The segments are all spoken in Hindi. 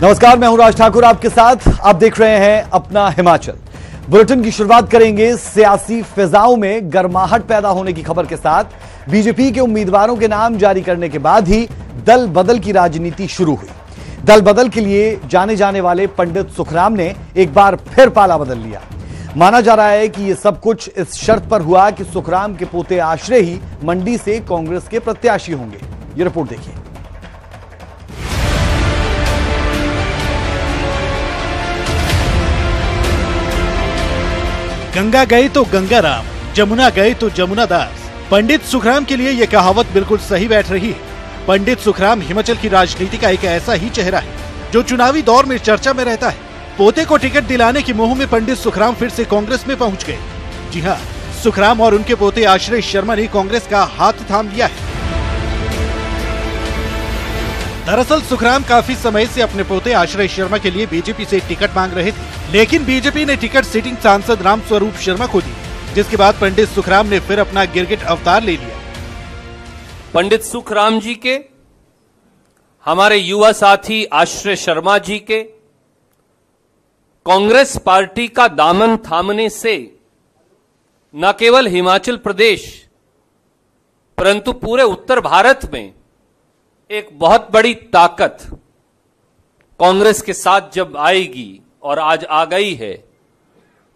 नमस्कार, मैं हूं राज ठाकुर आपके साथ। आप देख रहे हैं अपना हिमाचल। बुलेटिन की शुरुआत करेंगे सियासी फिजाओं में गर्माहट पैदा होने की खबर के साथ। बीजेपी के उम्मीदवारों के नाम जारी करने के बाद ही दल बदल की राजनीति शुरू हुई। दल बदल के लिए जाने जाने वाले पंडित सुखराम ने एक बार फिर पाला बदल लिया। माना जा रहा है कि यह सब कुछ इस शर्त पर हुआ कि सुखराम के पोते आश्रय ही मंडी से कांग्रेस के प्रत्याशी होंगे। ये रिपोर्ट देखिए। गंगा गए तो गंगा राम, जमुना गए तो जमुना दास। पंडित सुखराम के लिए यह कहावत बिल्कुल सही बैठ रही है। पंडित सुखराम हिमाचल की राजनीति का एक ऐसा ही चेहरा है जो चुनावी दौर में चर्चा में रहता है। पोते को टिकट दिलाने की मोह में पंडित सुखराम फिर से कांग्रेस में पहुंच गए। जी हां, सुखराम और उनके पोते आश्रय शर्मा ने कांग्रेस का हाथ थाम लिया है। दरअसल सुखराम काफी समय से अपने पोते आश्रय शर्मा के लिए बीजेपी से टिकट मांग रहे थे, लेकिन बीजेपी ने टिकट सिटिंग सांसद राम स्वरूप शर्मा को दी, जिसके बाद पंडित सुखराम ने फिर अपना गिरगिट अवतार ले लिया। पंडित सुखराम जी के, हमारे युवा साथी आश्रय शर्मा जी के कांग्रेस पार्टी का दामन थामने से न केवल हिमाचल प्रदेश परंतु पूरे उत्तर भारत में एक बहुत बड़ी ताकत कांग्रेस के साथ जब आएगी और आज आ गई है,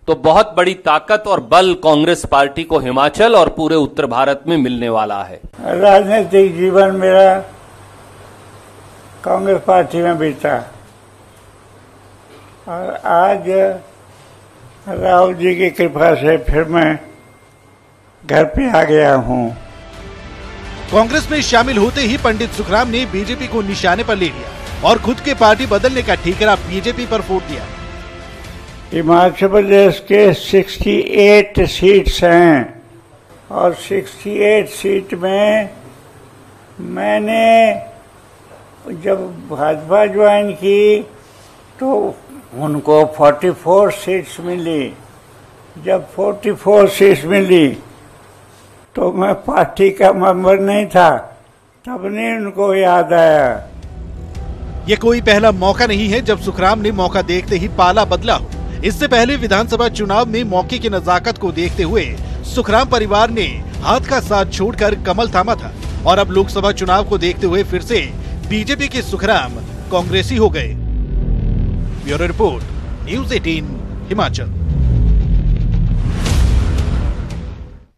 तो बहुत बड़ी ताकत और बल कांग्रेस पार्टी को हिमाचल और पूरे उत्तर भारत में मिलने वाला है। राजनीतिक जीवन मेरा कांग्रेस पार्टी में बीता और आज राहुल जी की कृपा से फिर मैं घर पे आ गया हूँ। कांग्रेस में शामिल होते ही पंडित सुखराम ने बीजेपी को निशाने पर ले लिया और खुद के पार्टी बदलने का ठीकरा बीजेपी पर फोड़ दिया। हिमाचल प्रदेश के 68 सीट्स हैं और 68 सीट में मैंने जब भाजपा ज्वाइन की तो उनको 44 सीट्स मिली। जब 44 सीट्स मिली तो मैं पार्टी का मेंबर नहीं था, तब नहीं उनको याद आया। ये कोई पहला मौका नहीं है जब सुखराम ने मौका देखते ही पाला बदला हो। इससे पहले विधानसभा चुनाव में मौके की नजाकत को देखते हुए सुखराम परिवार ने हाथ का साथ छोड़कर कमल थामा था और अब लोकसभा चुनाव को देखते हुए फिर से बीजेपी के सुखराम कांग्रेसी हो गए। Bureau report, news 18 Himachal.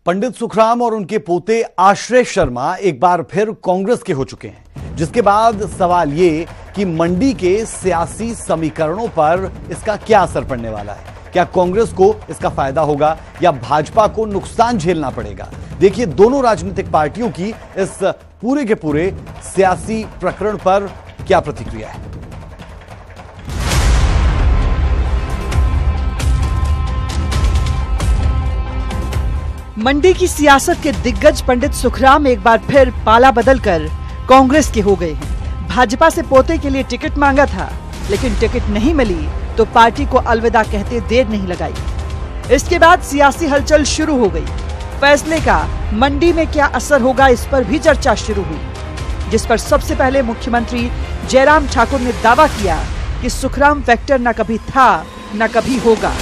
Pandit Sukhram और उनके पोते आश्रय शर्मा एक बार फिर कांग्रेस के हो चुके हैं, जिसके बाद सवाल ये कि मंडी के सियासी समीकरणों पर इसका क्या असर पड़ने वाला है। क्या कांग्रेस को इसका फायदा होगा या भाजपा को नुकसान झेलना पड़ेगा? देखिए दोनों राजनीतिक पार्टियों की इस पूरे के पूरे सियासी प्रकरण पर क्या प्रतिक्रिया है। मंडी की सियासत के दिग्गज पंडित सुखराम एक बार फिर पाला बदलकर कांग्रेस के हो गए हैं। भाजपा से पोते के लिए टिकट मांगा था, लेकिन टिकट नहीं मिली तो पार्टी को अलविदा कहते देर नहीं लगाई। इसके बाद सियासी हलचल शुरू हो गई। फैसले का मंडी में क्या असर होगा, इस पर भी चर्चा शुरू हुई, जिस पर सबसे पहले मुख्यमंत्री जयराम ठाकुर ने दावा किया कि सुखराम फैक्टर न कभी था न कभी होगा।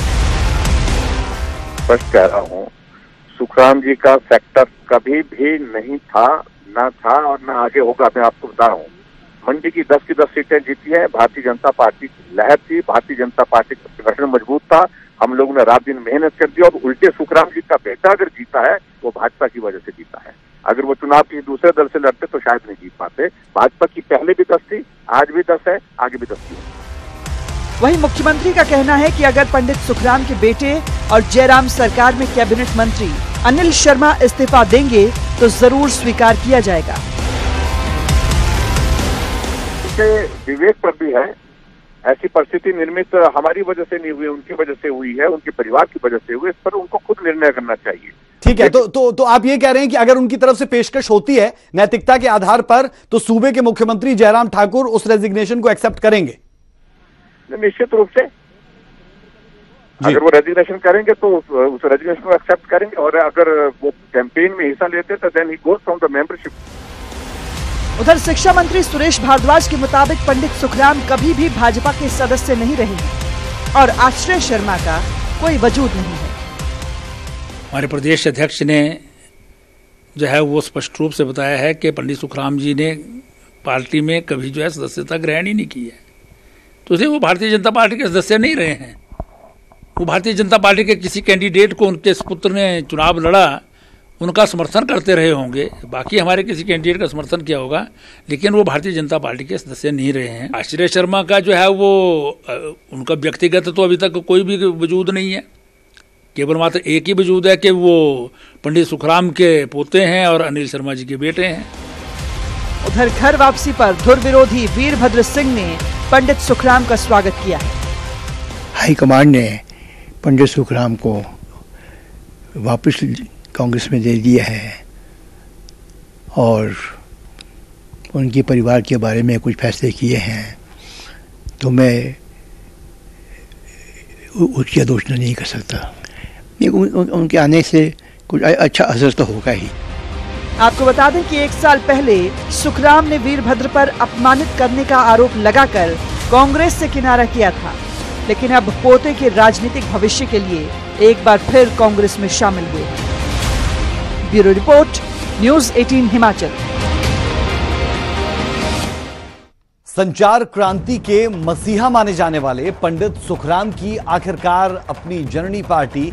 स्पष्ट कह रहा हूँ, सुखराम जी का फैक्टर कभी भी नहीं था, ना था और ना आगे होगा। मैं आपको बता रहा हूँ, मंडी की 10 की 10 सीटें जीती हैं। भारतीय जनता पार्टी की लहर थी, भारतीय जनता पार्टी का संगठन मजबूत था। हम लोगों ने रात दिन मेहनत कर दी और उल्टे सुखराम जी का बेटा अगर जीता है वो भाजपा की वजह से जीता है। अगर वो चुनाव किसी दूसरे दल से लड़ते तो शायद नहीं जीत पाते। भाजपा की पहले भी 10 थी, आज भी 10 है, आगे भी 10 थी। वहीं मुख्यमंत्री का कहना है कि अगर पंडित सुखराम के बेटे और जयराम सरकार में कैबिनेट मंत्री अनिल शर्मा इस्तीफा देंगे तो जरूर स्वीकार किया जाएगा। उनके विवेक पर भी है, ऐसी परिस्थिति निर्मित हमारी वजह से नहीं हुई, उनकी वजह से हुई है, उनके परिवार की वजह से हुई। इस पर उनको खुद निर्णय करना चाहिए। ठीक है, तो आप ये कह रहे हैं कि अगर उनकी तरफ से पेशकश होती है नैतिकता के आधार पर, तो सूबे के मुख्यमंत्री जयराम ठाकुर उस रेजिग्नेशन को एक्सेप्ट करेंगे? निश्चित रूप से अगर वो रेजिग्नेशन करेंगे तो उस रेजिग्नेशन को एक्सेप्ट करेंगे, और अगर वो कैंपेन में हिस्सा लेते तो then he goes from the membership. उधर शिक्षा मंत्री सुरेश भारद्वाज के मुताबिक पंडित सुखराम कभी भी भाजपा के सदस्य नहीं रहे हैं और आश्रय शर्मा का कोई वजूद नहीं है। हमारे प्रदेश अध्यक्ष ने जो है वो स्पष्ट रूप से बताया है कि पंडित सुखराम जी ने पार्टी में कभी जो है सदस्यता ग्रहण ही नहीं की है, तो इसलिए वो भारतीय जनता पार्टी के सदस्य नहीं रहे हैं। वो भारतीय जनता पार्टी के किसी कैंडिडेट को उनके पुत्र ने चुनाव लड़ा, उनका समर्थन करते रहे होंगे, बाकी हमारे किसी कैंडिडेट का समर्थन किया होगा, लेकिन वो भारतीय जनता पार्टी के सदस्य नहीं रहे हैं। आश्रय शर्मा का जो है वो उनका व्यक्तिगत तो अभी तक कोई भी वजूद नहीं है, केवल मात्र एक ही वजूद है कि वो पंडित सुखराम के पोते हैं और अनिल शर्मा जी के बेटे हैं। उधर घर वापसी पर धुर विरोधी वीरभद्र सिंह ने पंडित सुखराम का स्वागत किया है। हाईकमांड ने पंडित सुखराम को वापस कांग्रेस में दे दिया है और उनके परिवार के बारे में कुछ फैसले किए हैं, तो मैं उसकी आलोचना नहीं कर सकता। उनके आने से कुछ अच्छा असर तो होगा ही। आपको बता दें कि 1 साल पहले सुखराम ने वीरभद्र पर अपमानित करने का आरोप लगाकर कांग्रेस से किनारा किया था, लेकिन अब पोते के राजनीतिक भविष्य के लिए एक बार फिर कांग्रेस में शामिल हुए। Bureau report, news 18 Himachal. संचार क्रांति के मसीहा माने जाने वाले पंडित सुखराम की आखिरकार अपनी जननी पार्टी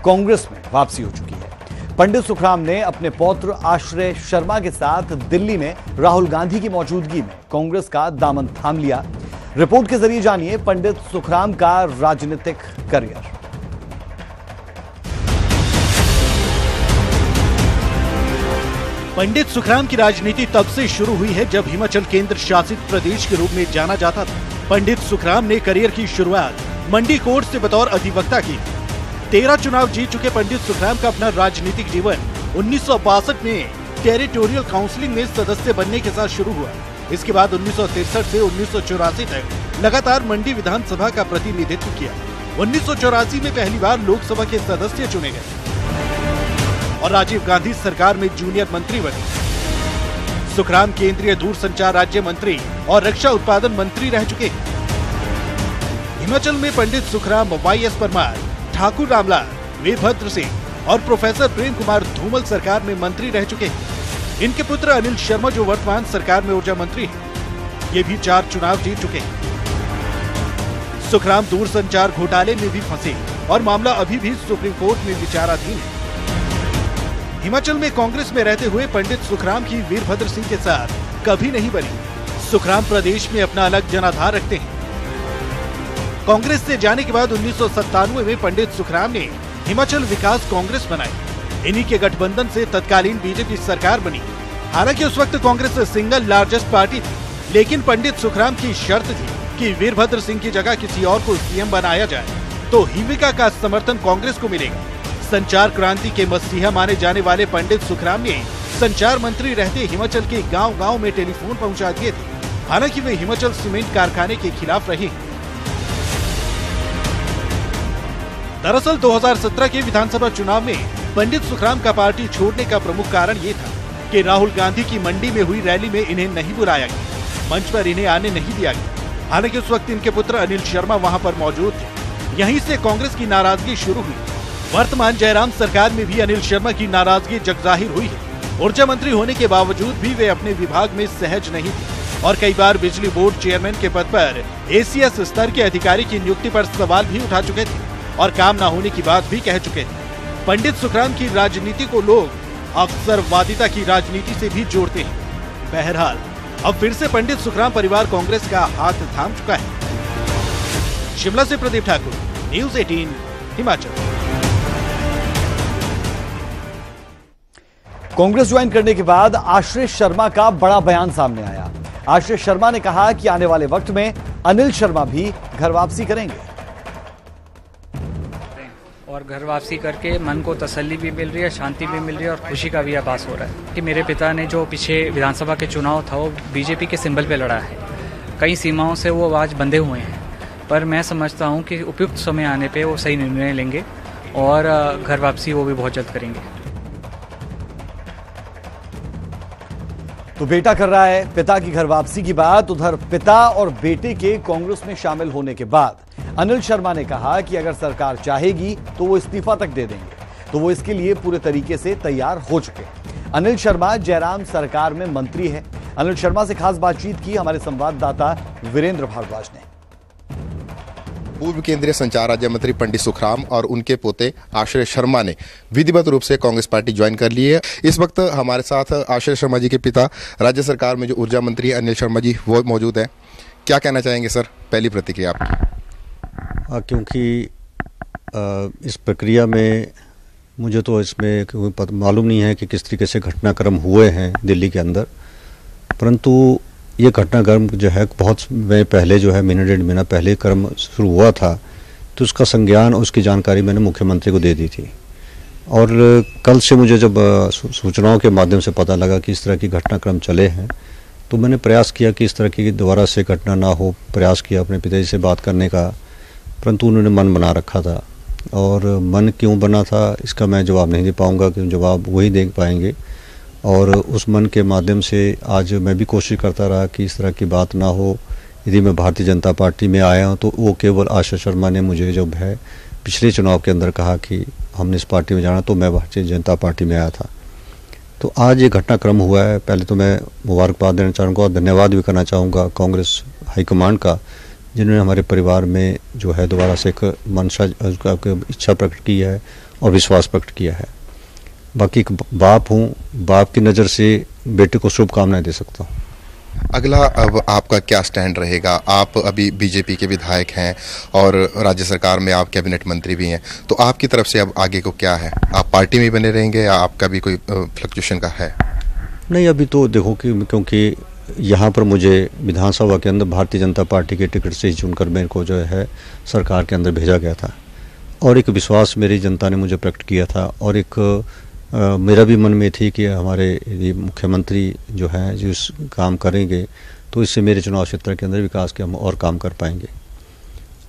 कांग्रेस में वापसी हो चुकी है। पंडित सुखराम ने अपने पौत्र आश्रय शर्मा के साथ दिल्ली में राहुल गांधी की मौजूदगी में कांग्रेस का दामन थाम लिया। रिपोर्ट के जरिए जानिए पंडित सुखराम का राजनीतिक करियर। पंडित सुखराम की राजनीति तब से शुरू हुई है जब हिमाचल केंद्र शासित प्रदेश के रूप में जाना जाता था। पंडित सुखराम ने करियर की शुरुआत मंडी कोर्ट से बतौर अधिवक्ता की। 13 चुनाव जीत चुके पंडित सुखराम का अपना राजनीतिक जीवन 1962 में टेरिटोरियल काउंसिलिंग में सदस्य बनने के साथ शुरू हुआ। इसके बाद 1963 से 1984 तक लगातार मंडी विधानसभा का प्रतिनिधित्व किया। 1984 में पहली बार लोकसभा के सदस्य चुने गए और राजीव गांधी सरकार में जूनियर मंत्री बने। सुखराम केंद्रीय दूरसंचार राज्य मंत्री और रक्षा उत्पादन मंत्री रह चुके हैं। हिमाचल में पंडित सुखराम YS परमार, ठाकुर रामलाल, वीरभद्र सिंह और प्रोफेसर प्रेम कुमार धूमल सरकार में मंत्री रह चुके हैं। इनके पुत्र अनिल शर्मा जो वर्तमान सरकार में ऊर्जा मंत्री हैं, ये भी 4 चुनाव जीत चुके हैं। सुखराम दूरसंचार घोटाले में भी फंसे और मामला अभी भी सुप्रीम कोर्ट में विचाराधीन है। हिमाचल में कांग्रेस में रहते हुए पंडित सुखराम की वीरभद्र सिंह के साथ कभी नहीं बनी। सुखराम प्रदेश में अपना अलग जनाधार रखते हैं। कांग्रेस से जाने के बाद 1997 में पंडित सुखराम ने हिमाचल विकास कांग्रेस बनाई। इन्हीं के गठबंधन से तत्कालीन बीजेपी सरकार बनी। हालांकि उस वक्त कांग्रेस सिंगल लार्जेस्ट पार्टी थी, लेकिन पंडित सुखराम की शर्त थी कि वीरभद्र सिंह की जगह किसी और को सीएम बनाया जाए तो हिविका का समर्थन कांग्रेस को मिलेगा। संचार क्रांति के मसीहा माने जाने वाले पंडित सुखराम ने संचार मंत्री रहते हिमाचल के गांव-गांव में टेलीफोन पहुंचा दिए थे। हालांकि वे हिमाचल सीमेंट कारखाने के खिलाफ रहे हैं। दरअसल 2017 के विधानसभा चुनाव में पंडित सुखराम का पार्टी छोड़ने का प्रमुख कारण ये था कि राहुल गांधी की मंडी में हुई रैली में इन्हें नहीं बुलाया गया, मंच पर इन्हें आने नहीं दिया गया। हालांकि उस वक्त इनके पुत्र अनिल शर्मा वहां पर मौजूद थे। यहीं से कांग्रेस की नाराजगी शुरू हुई। वर्तमान जयराम सरकार में भी अनिल शर्मा की नाराजगी जगजाहिर हुई है। ऊर्जा मंत्री होने के बावजूद भी वे अपने विभाग में सहज नहीं थे और कई बार बिजली बोर्ड चेयरमैन के पद पर ACS स्तर के अधिकारी की नियुक्ति पर सवाल भी उठा चुके थे और काम न होने की बात भी कह चुके थे। पंडित सुखराम की राजनीति को लोग अवसरवादिता की राजनीति से भी जोड़ते हैं। बहरहाल अब फिर से पंडित सुखराम परिवार कांग्रेस का हाथ थाम चुका है। शिमला से प्रदीप ठाकुर, न्यूज़ 18 हिमाचल। कांग्रेस ज्वाइन करने के बाद आश्रय शर्मा का बड़ा बयान सामने आया। आश्रय शर्मा ने कहा कि आने वाले वक्त में अनिल शर्मा भी घर वापसी करेंगे और घर वापसी करके मन को तसल्ली भी मिल रही है, शांति भी मिल रही है और खुशी का भी आभास हो रहा है कि मेरे पिता ने जो पीछे विधानसभा के चुनाव था वो बीजेपी के सिंबल पे लड़ा है। कई सीमाओं से वो आज बंधे हुए हैं, पर मैं समझता हूँ कि उपयुक्त समय आने पे वो सही निर्णय लेंगे और घर वापसी वो भी बहुत जल्द करेंगे। तो बेटा कर रहा है पिता की घर वापसी की बात। उधर पिता और बेटे के कांग्रेस में शामिल होने के बाद अनिल शर्मा ने कहा कि अगर सरकार चाहेगी तो वो इस्तीफा तक दे देंगे, तो वो इसके लिए पूरे तरीके से तैयार हो चुके हैं। अनिल शर्मा जयराम सरकार में मंत्री है। अनिल शर्मा से खास बातचीत की हमारे संवाददाता वीरेंद्र भारद्वाज ने। पूर्व केंद्रीय संचार राज्य मंत्री पंडित सुखराम और उनके पोते आश्रय शर्मा ने विधिवत रूप से कांग्रेस पार्टी ज्वाइन कर ली है। इस वक्त हमारे साथ आश्रय शर्मा जी के पिता, राज्य सरकार में जो ऊर्जा मंत्री अनिल शर्मा जी, वो मौजूद हैं। क्या कहना चाहेंगे सर, पहली प्रतिक्रिया आपकी? क्योंकि इस प्रक्रिया में मुझे तो इसमें मालूम नहीं है कि किस तरीके से घटनाक्रम हुए हैं दिल्ली के अंदर, परंतु ये घटनाक्रम जो है बहुत पहले जो है महीना डेढ़ महीना पहले क्रम शुरू हुआ था, तो उसका संज्ञान और उसकी जानकारी मैंने मुख्यमंत्री को दे दी थी। और कल से मुझे जब सूचनाओं के माध्यम से पता लगा कि इस तरह की घटनाक्रम चले हैं, तो मैंने प्रयास किया कि इस तरह की दोबारा से घटना ना हो। प्रयास किया अपने पिताजी से बात करने का, परंतु उन्होंने मन बना रखा था। और मन क्यों बना था इसका मैं जवाब नहीं दे पाऊँगा, क्योंकि जवाब वही दे पाएंगे। और उस मन के माध्यम से आज मैं भी कोशिश करता रहा कि इस तरह की बात ना हो। यदि मैं भारतीय जनता पार्टी में आया हूँ तो वो केवल आश्रय शर्मा ने मुझे जब है पिछले चुनाव के अंदर कहा कि हमने इस पार्टी में जाना, तो मैं भारतीय जनता पार्टी में आया था। तो आज ये घटनाक्रम हुआ है। पहले तो मैं मुबारकबाद देना चाहूँगा और धन्यवाद भी करना चाहूँगा कांग्रेस हाईकमांड का, जिन्होंने हमारे परिवार में जो है दोबारा से एक मंशा इच्छा प्रकट की है और विश्वास प्रकट किया है। बाकी एक बाप हूँ, बाप की नज़र से बेटे को शुभकामनाएं दे सकता हूँ। अगला अब आपका क्या स्टैंड रहेगा? आप अभी बीजेपी के विधायक हैं और राज्य सरकार में आप कैबिनेट मंत्री भी हैं, तो आपकी तरफ से अब आगे को क्या है? आप पार्टी में बने रहेंगे या आपका भी कोई फ्लक्चुएशन का है? नहीं, अभी तो देखो कि क्योंकि यहाँ पर मुझे विधानसभा के अंदर भारतीय जनता पार्टी के टिकट से ही चुनकर मेरे को जो है सरकार के अंदर भेजा गया था, और एक विश्वास मेरी जनता ने मुझे प्रकट किया था। और एक मेरा भी मन में थी कि हमारे ये मुख्यमंत्री जो हैं जो इस काम करेंगे, तो इससे मेरे चुनाव क्षेत्र के अंदर विकास के हम और काम कर पाएंगे।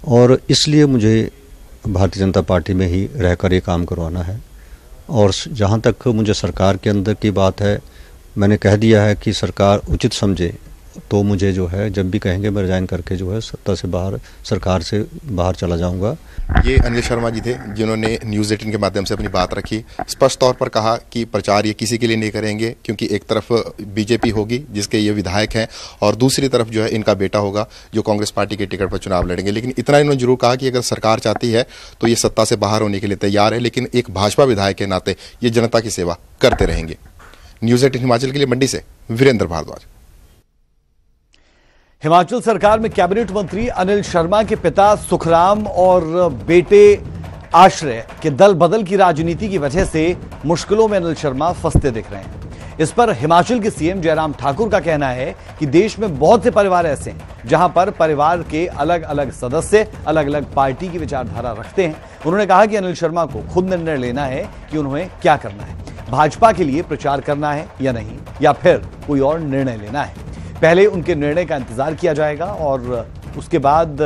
और इसलिए मुझे भारतीय जनता पार्टी में ही रहकर ये काम करवाना है। और जहाँ तक मुझे सरकार के अंदर की बात है, मैंने कह दिया है कि सरकार उचित समझे तो मुझे जो है जब भी कहेंगे मैं रिजाइन करके जो है सत्ता से बाहर, सरकार से बाहर चला जाऊंगा। ये अनिल शर्मा जी थे जिन्होंने न्यूज़ 18 के माध्यम से अपनी बात रखी, स्पष्ट तौर पर कहा कि प्रचार ये किसी के लिए नहीं करेंगे, क्योंकि एक तरफ बीजेपी होगी जिसके ये विधायक हैं और दूसरी तरफ जो है इनका बेटा होगा जो कांग्रेस पार्टी के टिकट पर चुनाव लड़ेंगे। लेकिन इतना इन्होंने जरूर कहा कि अगर सरकार चाहती है तो ये सत्ता से बाहर होने के लिए तैयार है, लेकिन एक भाजपा विधायक के नाते ये जनता की सेवा करते रहेंगे। न्यूज़ 18 हिमाचल के लिए मंडी से वीरेंद्र भारद्वाज। हिमाचल सरकार में कैबिनेट मंत्री अनिल शर्मा के पिता सुखराम और बेटे आश्रय के दल बदल की राजनीति की वजह से मुश्किलों में अनिल शर्मा फंसते दिख रहे हैं। इस पर हिमाचल के सीएम जयराम ठाकुर का कहना है कि देश में बहुत से परिवार ऐसे हैं जहां पर परिवार के अलग अलग सदस्य अलग अलग पार्टी की विचारधारा रखते हैं। उन्होंने कहा कि अनिल शर्मा को खुद निर्णय लेना है कि उन्हें क्या करना है, भाजपा के लिए प्रचार करना है या नहीं, या फिर कोई और निर्णय लेना है। पहले उनके निर्णय का इंतजार किया जाएगा और उसके बाद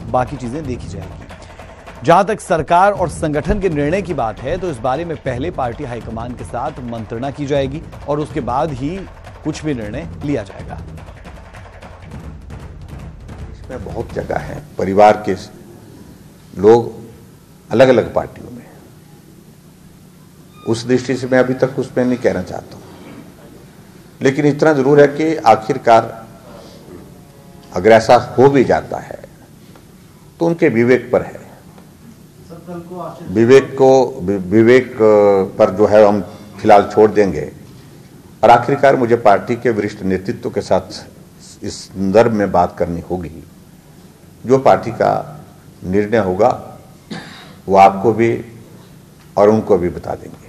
बाकी चीजें देखी जाएगी। जहां तक सरकार और संगठन के निर्णय की बात है, तो इस बारे में पहले पार्टी हाईकमान के साथ मंत्रणा की जाएगी और उसके बाद ही कुछ भी निर्णय लिया जाएगा। इसमें बहुत जगह है, परिवार के लोग अलग अलग पार्टियों में, उस दृष्टि से मैं अभी तक उसमें नहीं कहना चाहता हूं। लेकिन इतना जरूर है कि आखिरकार अगर ऐसा हो भी जाता है तो उनके विवेक पर है। विवेक पर जो है हम फिलहाल छोड़ देंगे। और आखिरकार मुझे पार्टी के वरिष्ठ नेतृत्व के साथ इस संदर्भ में बात करनी होगी। जो पार्टी का निर्णय होगा वो आपको भी और उनको भी बता देंगे।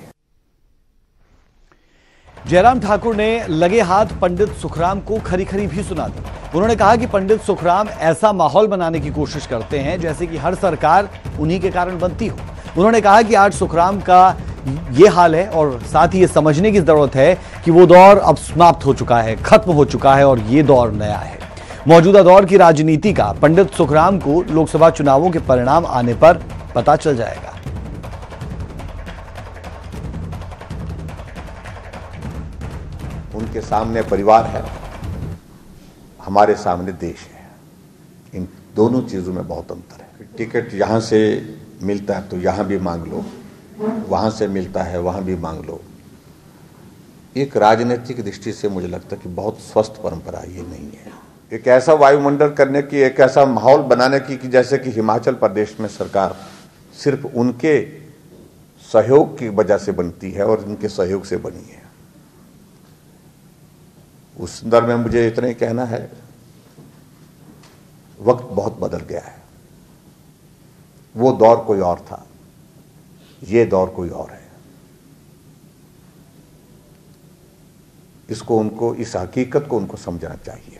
जयराम ठाकुर ने लगे हाथ पंडित सुखराम को खरी खरी भी सुना दी। उन्होंने कहा कि पंडित सुखराम ऐसा माहौल बनाने की कोशिश करते हैं जैसे कि हर सरकार उन्हीं के कारण बनती हो। उन्होंने कहा कि आज सुखराम का ये हाल है और साथ ही ये समझने की जरूरत है कि वो दौर अब समाप्त हो चुका है, खत्म हो चुका है और ये दौर नया है। मौजूदा दौर की राजनीति का पंडित सुखराम को लोकसभा चुनावों के परिणाम आने पर पता चल जाएगा। उनके सामने परिवार है, हमारे सामने देश है। इन दोनों चीज़ों में बहुत अंतर है। टिकट यहाँ से मिलता है तो यहाँ भी मांग लो, वहाँ से मिलता है वहाँ भी मांग लो। एक राजनीतिक दृष्टि से मुझे लगता है कि बहुत स्वस्थ परंपरा ये नहीं है। एक ऐसा वायुमंडल करने की, एक ऐसा माहौल बनाने की कि जैसे कि हिमाचल प्रदेश में सरकार सिर्फ उनके सहयोग की वजह से बनती है और उनके सहयोग से बनी है। उस संदर्भ में मुझे इतना ही कहना है, वक्त बहुत बदल गया है। वो दौर कोई और था, ये दौर कोई और है। इसको उनको, इस हकीकत को उनको समझना चाहिए।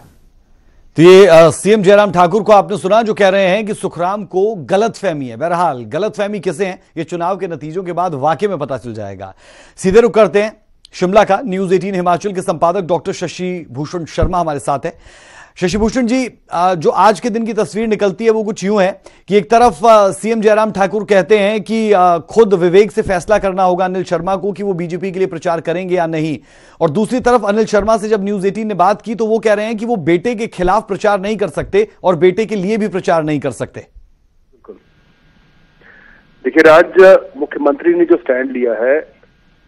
तो ये सीएम जयराम ठाकुर को आपने सुना, जो कह रहे हैं कि सुखराम को गलतफहमी है। बहरहाल गलतफहमी किसे है, ये चुनाव के नतीजों के बाद वाकई में पता चल जाएगा। सीधे रुख करते हैं शिमला का। न्यूज़ 18 हिमाचल के संपादक डॉक्टर शशि भूषण शर्मा हमारे साथ है। शशि भूषण जी, जो आज के दिन की तस्वीर निकलती है वो कुछ यूं है कि एक तरफ सीएम जयराम ठाकुर कहते हैं कि खुद विवेक से फैसला करना होगा अनिल शर्मा को कि वो बीजेपी के लिए प्रचार करेंगे या नहीं, और दूसरी तरफ अनिल शर्मा से जब न्यूज़ 18 ने बात की तो वो कह रहे हैं कि वो बेटे के खिलाफ प्रचार नहीं कर सकते और बेटे के लिए भी प्रचार नहीं कर सकते। बिल्कुल, देखिए राज, मुख्यमंत्री ने जो स्टैंड लिया है,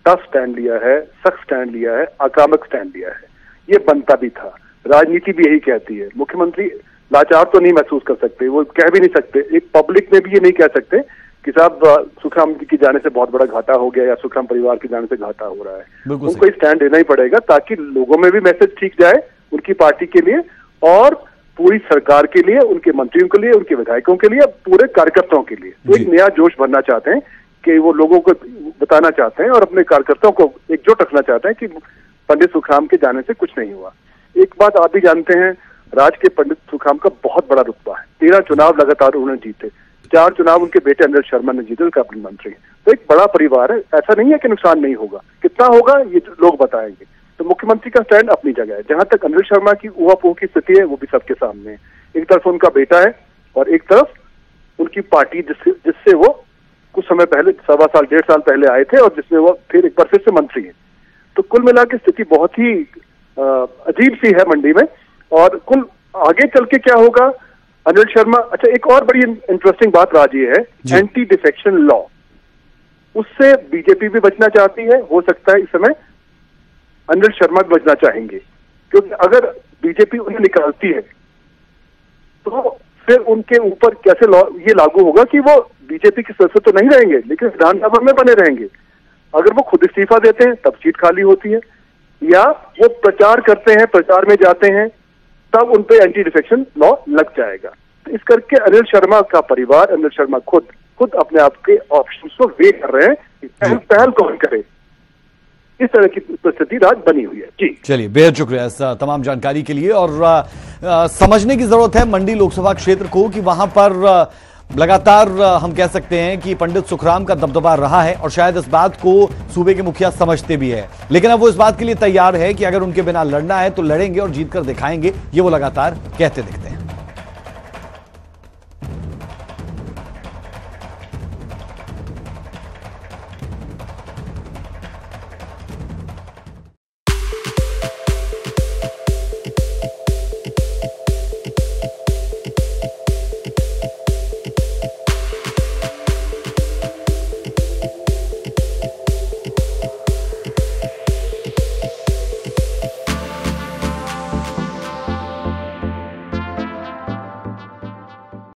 टफ स्टैंड लिया है, सख्त स्टैंड लिया है, आक्रामक स्टैंड लिया है, ये बनता भी था। राजनीति भी यही कहती है। मुख्यमंत्री लाचार तो नहीं महसूस कर सकते, वो कह भी नहीं सकते, एक पब्लिक में भी ये नहीं कह सकते कि साहब सुखराम जी के जाने से बहुत बड़ा घाटा हो गया या सुखराम परिवार के जाने से घाटा हो रहा है। उनको स्टैंड लेना ही पड़ेगा ताकि लोगों में भी मैसेज ठीक जाए उनकी पार्टी के लिए और पूरी सरकार के लिए, उनके मंत्रियों के लिए, उनके विधायकों के लिए, पूरे कार्यकर्ताओं के लिए। तो एक नया जोश भरना चाहते हैं कि वो लोगों को बताना चाहते हैं और अपने कार्यकर्ताओं को एकजुट रखना चाहते हैं कि पंडित सुखराम के जाने से कुछ नहीं हुआ। एक बात आप भी जानते हैं राज, के पंडित सुखराम का बहुत बड़ा रुतबा है। 13 चुनाव लगातार उन्होंने जीते, 4 चुनाव उनके बेटे अनिल शर्मा ने जीते, कैबिनेट मंत्री। तो एक बड़ा परिवार है, ऐसा नहीं है कि नुकसान नहीं होगा। कितना होगा ये लोग बताएंगे। तो मुख्यमंत्री का स्टैंड अपनी जगह है। जहां तक अनिल शर्मा की ऊहापोह की स्थिति है वो भी सबके सामने है। एक तरफ उनका बेटा है और एक तरफ उनकी पार्टी जिससे वो कुछ समय पहले, 1.25 साल 1.5 साल पहले आए थे और जिसमें वो फिर एक बार फिर से मंत्री है। तो कुल मिला के स्थिति बहुत ही अजीब सी है मंडी में। और कुल आगे चल के क्या होगा अनिल शर्मा। अच्छा, एक और बड़ी इंटरेस्टिंग बात राज ये है, एंटी डिफेक्शन लॉ, उससे बीजेपी भी बचना चाहती है। हो सकता है इस समय अनिल शर्मा भी बचना चाहेंगे, क्योंकि अगर बीजेपी उन्हें निकालती है तो फिर उनके ऊपर कैसे लॉ ये लागू होगा कि वो बीजेपी के सदस्य तो नहीं रहेंगे लेकिन विधानसभा में बने रहेंगे। अगर वो खुद इस्तीफा देते हैं तब सीट खाली होती है, या वो प्रचार करते हैं, प्रचार में जाते हैं, तब उन पे एंटी डिफेक्शन लॉ लग जाएगा। तो इस करके अनिल शर्मा का परिवार, अनिल शर्मा खुद अपने आप के ऑप्शंस को वे कर रहे हैं कि पहल कौन करे। इस तरह की परिस्थिति राज बनी हुई है। जी चलिए, बेहद शुक्रिया इस तमाम जानकारी के लिए। और समझने की जरूरत है मंडी लोकसभा क्षेत्र को कि वहां पर लगातार हम कह सकते हैं कि पंडित सुखराम का दबदबा रहा है और शायद इस बात को सूबे के मुखिया समझते भी है, लेकिन अब वो इस बात के लिए तैयार है कि अगर उनके बिना लड़ना है तो लड़ेंगे और जीत कर दिखाएंगे। ये वो लगातार कहते दिखते हैं।